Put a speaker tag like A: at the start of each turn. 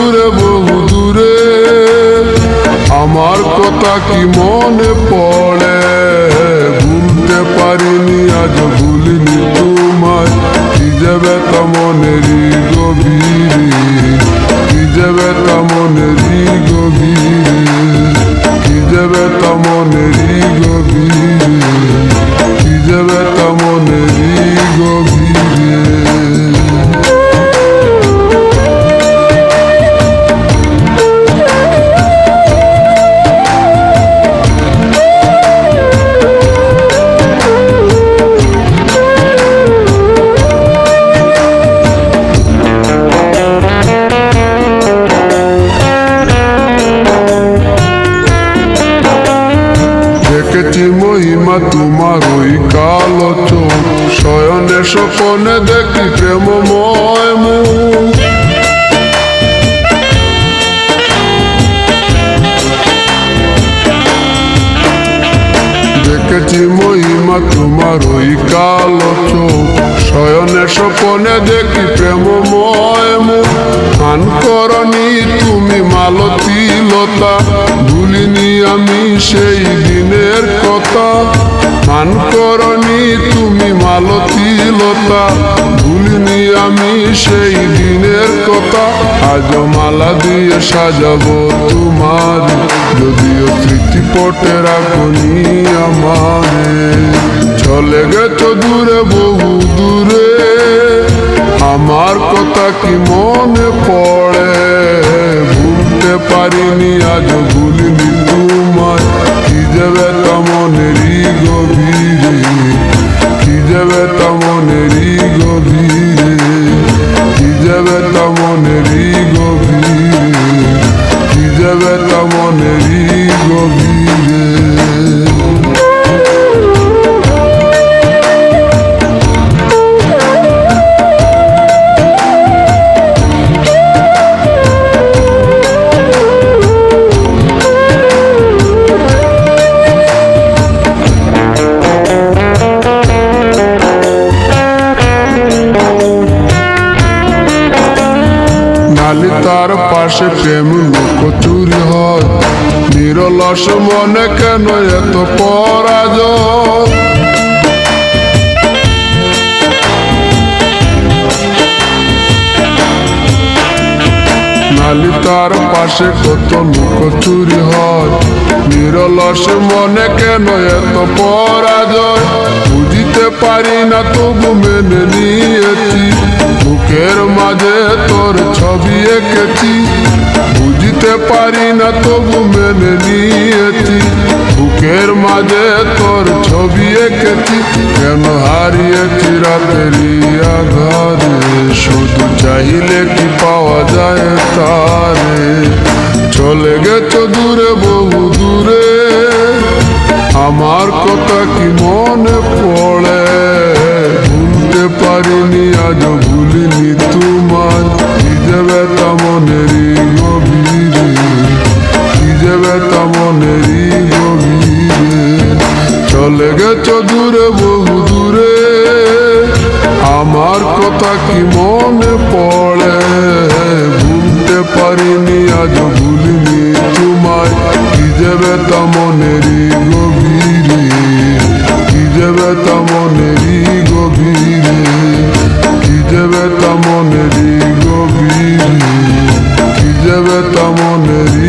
A: দূরে বহু দূরে, আমার কথা কি মনে পড়ে? ভুলতে পারিনি আজ ভুলিনি তোমায়, কি যে ব্যথা মনেরই গভীরে, কি যে ব্যথা মনেরই গভীরে, কি যে ব্যথা মনেরই গভীরে, কি যে ব্যথা মনেরই গভীরে। দেখেছি মহিমা তোমার ওই কালো চোখ, শয়নে স্বপনে দেখি প্রেমময় মুখ। দেখেছি মহিমা তোমার ওই কালো চোখ, শয়নে স্বপনে দেখি প্রেমময় মুখ। আন করনি তুমি মালতী লতা, ভুলিনি আমি সেই দিনের কথা। মান করনি তুমি মালতী লতা, ভুলিনি আমি সেই দিনের কথা। আজ মালা দিয়ে সাজাবো তোমার, যদিও স্মৃতিপটে রাখনি আমারে। চলে গেছো দূরে বহু দূরে, আমার কথা কি মনে পড়ে? ভুলতে পারিনি আজ ভুলিনি তোমায়, কি যে ব্যথা মনেরই গভীরে, কি যে ব্যথা মনেরই গভীরে, কি যে ব্যথা মনেরই গভীরে, কি যে ব্যথা মনেরই গভীরে। তার পাশে প্রেম লুকোচুরি হয়, নিরলস মনে কেন এত পরাজয়? নালি তার পাশে কত লুকোচুরি হয়, নিরলস মনে কেন এত পরাজয়? বুঝিতে পারি না তবু মেনে নিয়েছি, বুকের মাঝে তোর ছবি এঁকেছি। বুঝিতে পারি না তবু মেনে নিয়েছি, বুকের মাঝে তোর ছবি এঁকেছি। কেন হারিয়েছি রাতেরই আধারে, শুধু চাইলে কি পাওয়া যায় তারে? চলে গেছো দূরে বহু দূরে, আমার কথা কি মনে পড়ে? ভুলতে পারিনি আজ ভুলিনি তোমায়, কি যে ব্যথা মনেরই গভীরে, কি যে ব্যথা মনেরই গভীরে। চলে গেছো দূরে বহু দূরে, আমার কথা কি মনে পড়ে? ভুলতে পারিনি আজ ভুলিনি তোমায়, কি যে ব্যথা মনেরই গভীরে, কি যে ব্যথা মনেরই গভীরে, কি যে ব্যথা মনেরই গভীরে, কি যে ব্যথা মনেরই